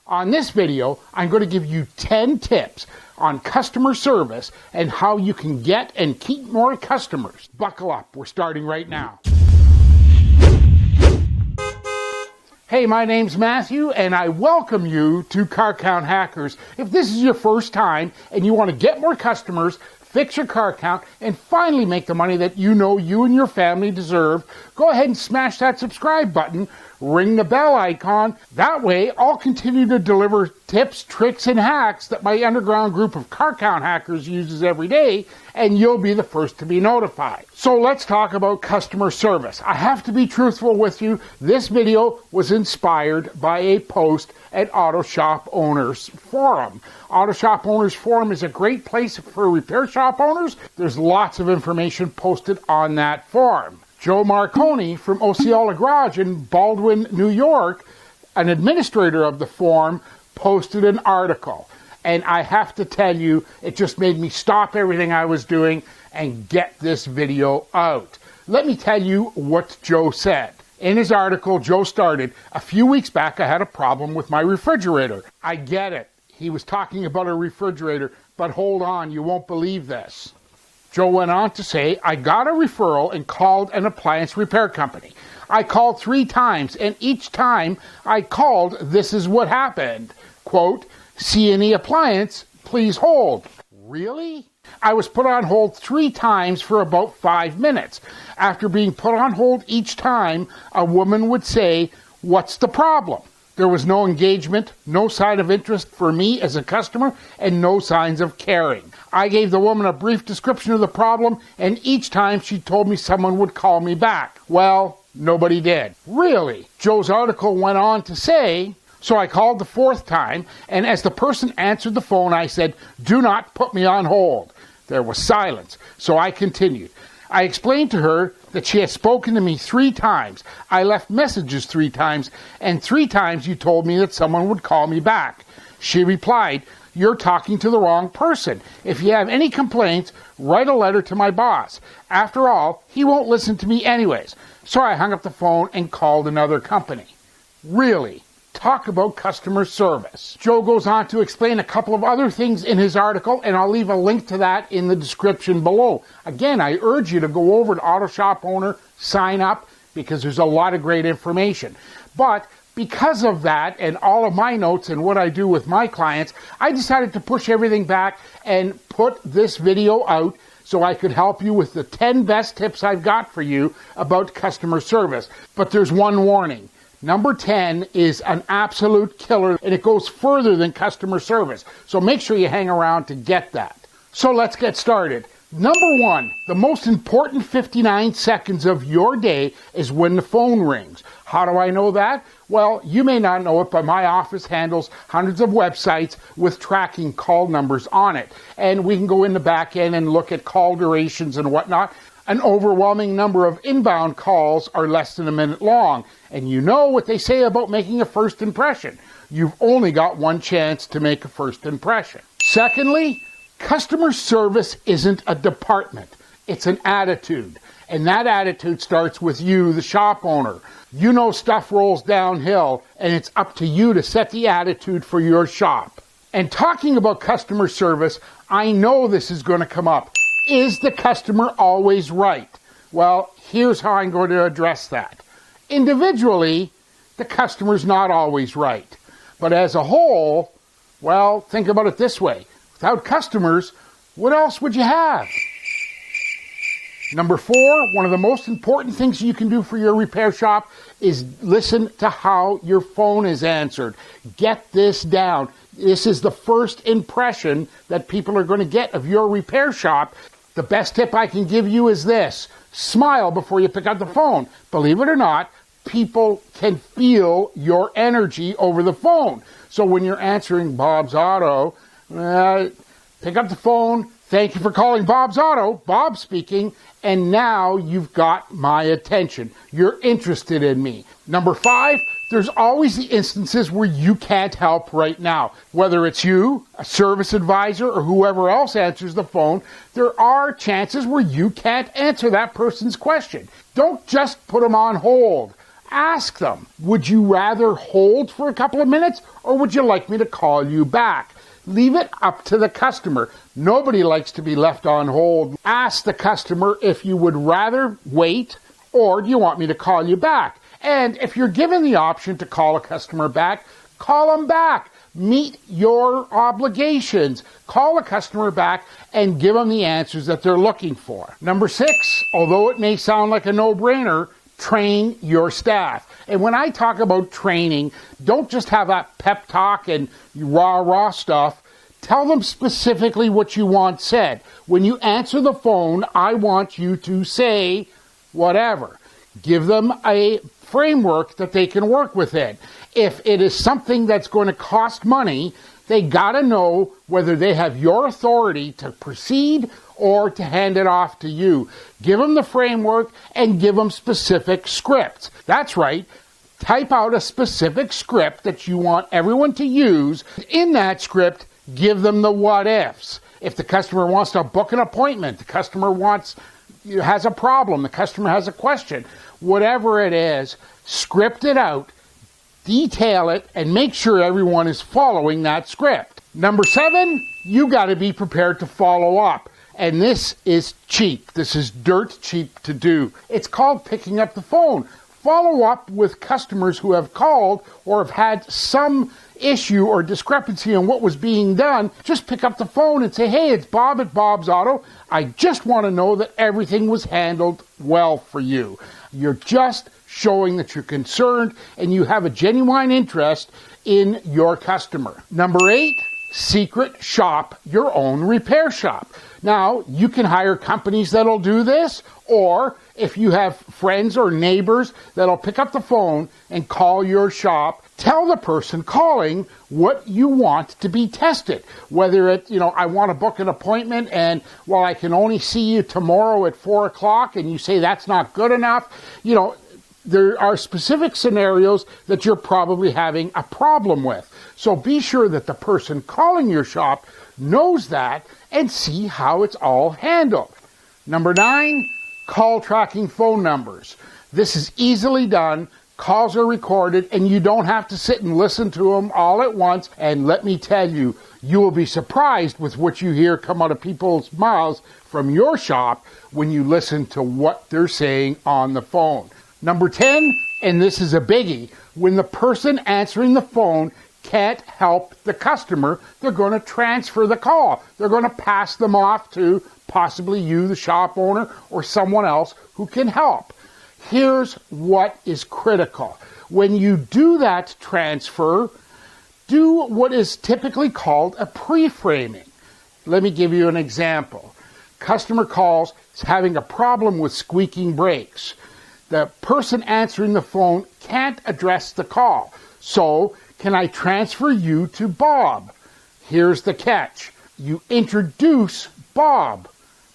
On this video, I'm going to give you 10 tips on customer service and how you can get and keep more customers. Buckle up, we're starting right now. Hey, my name's Matthew, and I welcome you to Car Count Hackers. If this is your first time and you want to get more customers, fix your car count, and finally make the money that you know you and your family deserve, go ahead and smash that subscribe button, ring the bell icon. That way, I'll continue to deliver tips, tricks, and hacks that my underground group of car count hackers uses every day, and you'll be the first to be notified. So let's talk about customer service. I have to be truthful with you. This video was inspired by a post at Auto Shop Owners Forum. Auto Shop Owners Forum is a great place for repair shop owners. There's lots of information posted on that forum. Joe Marconi from Osceola Garage in Baldwin, New York, an administrator of the forum, posted an article. And I have to tell you, it just made me stop everything I was doing and get this video out. Let me tell you what Joe said. In his article, Joe started, "A few weeks back, I had a problem with my refrigerator." I get it. He was talking about a refrigerator, but hold on, you won't believe this. Joe went on to say, "I got a referral and called an appliance repair company. I called 3 times, and each time I called, this is what happened. Quote, see any appliance, please hold." Really? I was put on hold 3 times for about 5 minutes. After being put on hold each time, a woman would say, "What's the problem?" There was no engagement, no sign of interest for me as a customer, and no signs of caring. I gave the woman a brief description of the problem, and each time she told me someone would call me back. Well, nobody did. Really? Joe's article went on to say, "So I called the 4th time, and as the person answered the phone, I said, 'Do not put me on hold.' There was silence, so I continued. I explained to her that she had spoken to me 3 times. I left messages 3 times, and 3 times you told me that someone would call me back. She replied, 'You're talking to the wrong person. If you have any complaints, write a letter to my boss. After all, he won't listen to me anyways.' So I hung up the phone and called another company." Really? Talk about customer service. Joe goes on to explain a couple of other things in his article, and I'll leave a link to that in the description below. Again, I urge you to go over to Auto Shop Owner, sign up, because there's a lot of great information. But because of that and all of my notes and what I do with my clients, I decided to push everything back and put this video out so I could help you with the 10 best tips I've got for you about customer service. But there's one warning. Number 10 is an absolute killer, and it goes further than customer service. So make sure you hang around to get that. So let's get started. Number 1, the most important 59 seconds of your day is when the phone rings. How do I know that? Well, you may not know it, but my office handles hundreds of websites with tracking call numbers on it. And we can go in the back end and look at call durations and whatnot. An overwhelming number of inbound calls are less than a minute long. And you know what they say about making a first impression. You've only got one chance to make a first impression. Secondly, customer service isn't a department. It's an attitude. And that attitude starts with you, the shop owner. You know stuff rolls downhill, and it's up to you to set the attitude for your shop. And talking about customer service, I know this is going to come up. Is the customer always right? Well, here's how I'm going to address that. Individually, the customer's not always right. But as a whole, well, think about it this way. Without customers, what else would you have? Number 4, one of the most important things you can do for your repair shop is listen to how your phone is answered. Get this down. This is the first impression that people are going to get of your repair shop. The best tip I can give you is this. Smile before you pick up the phone. Believe it or not, people can feel your energy over the phone. So when you're answering Bob's Auto, pick up the phone. "Thank you for calling Bob's Auto. Bob speaking." And now you've got my attention. You're interested in me. Number 5, there's always the instances where you can't help right now. Whether it's you, a service advisor, or whoever else answers the phone, there are chances where you can't answer that person's question. Don't just put them on hold. Ask them, would you rather hold for a couple of minutes or would you like me to call you back? Leave it up to the customer. Nobody likes to be left on hold. Ask the customer if you would rather wait or do you want me to call you back? And if you're given the option to call a customer back, call them back. Meet your obligations. Call a customer back and give them the answers that they're looking for. Number 6, although it may sound like a no-brainer, train your staff. And when I talk about training, don't just have a pep talk and rah stuff. Tell them specifically what you want said. When you answer the phone, I want you to say whatever. Give them a framework that they can work within. If it is something that's going to cost money, they got to know whether they have your authority to proceed or to hand it off to you. Give them the framework and give them specific scripts. That's right. Type out a specific script that you want everyone to use. In that script, give them the what ifs. If the customer wants to book an appointment, the customer has a problem, the customer has a question, whatever it is, script it out, detail it, and make sure everyone is following that script. Number 7, you got to be prepared to follow up. And this is cheap. This is dirt cheap to do. It's called picking up the phone. Follow up with customers who have called or have had some issue or discrepancy in what was being done. Just pick up the phone and say, hey, it's Bob at Bob's Auto. I just want to know that everything was handled well for you. You're just showing that you're concerned and you have a genuine interest in your customer. Number 8, secret shop your own repair shop. Now, you can hire companies that'll do this, or if you have friends or neighbors that'll pick up the phone and call your shop, tell the person calling what you want to be tested. Whether it, I want to book an appointment and, well, I can only see you tomorrow at 4 o'clock and you say that's not good enough. There are specific scenarios that you're probably having a problem with. So be sure that the person calling your shop knows that and see how it's all handled. Number 9, call tracking phone numbers. This is easily done. Calls are recorded and you don't have to sit and listen to them all at once. And let me tell you, you will be surprised with what you hear come out of people's mouths from your shop when you listen to what they're saying on the phone. Number 10, and this is a biggie, when the person answering the phone can't help the customer, they're going to transfer the call. They're going to pass them off to possibly you, the shop owner, or someone else who can help. Here's what is critical. When you do that transfer, do what is typically called a pre-framing. Let me give you an example. Customer calls, is having a problem with squeaking brakes. The person answering the phone can't address the call. So, can I transfer you to Bob? Here's the catch. You introduce Bob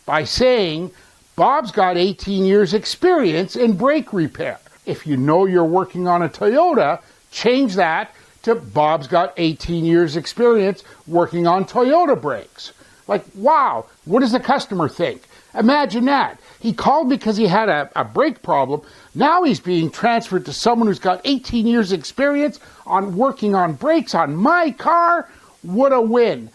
by saying, Bob's got 18 years experience in brake repair. If you know you're working on a Toyota, change that to Bob's got 18 years experience working on Toyota brakes. Like, wow, what does the customer think? Imagine that. He called because he had a brake problem. Now he's being transferred to someone who's got 18 years experience on working on brakes on my car. What a win.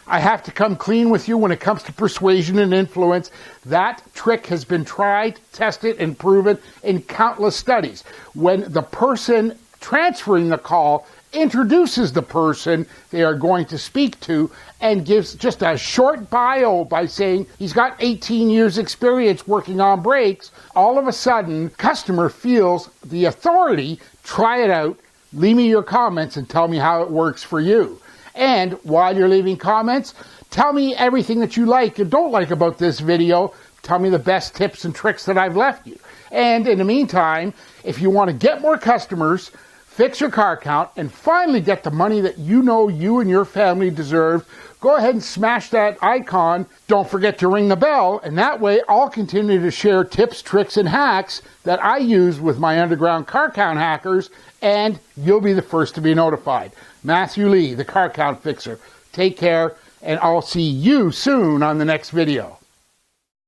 I have to come clean with you when it comes to persuasion and influence. That trick has been tried, tested, and proven in countless studies. When the person transferring the call introduces the person they are going to speak to and gives just a short bio by saying he's got 18 years experience working on brakes, all of a sudden, customer feels the authority. Try it out, leave me your comments and tell me how it works for you. And while you're leaving comments, tell me everything that you like and don't like about this video. Tell me the best tips and tricks that I've left you. And in the meantime, if you want to get more customers, fix your car count, and finally get the money that you know you and your family deserve, go ahead and smash that icon. Don't forget to ring the bell, and that way I'll continue to share tips, tricks, and hacks that I use with my underground car count hackers, and you'll be the first to be notified. Matthew Lee, the Car Count Fixer. Take care, and I'll see you soon on the next video.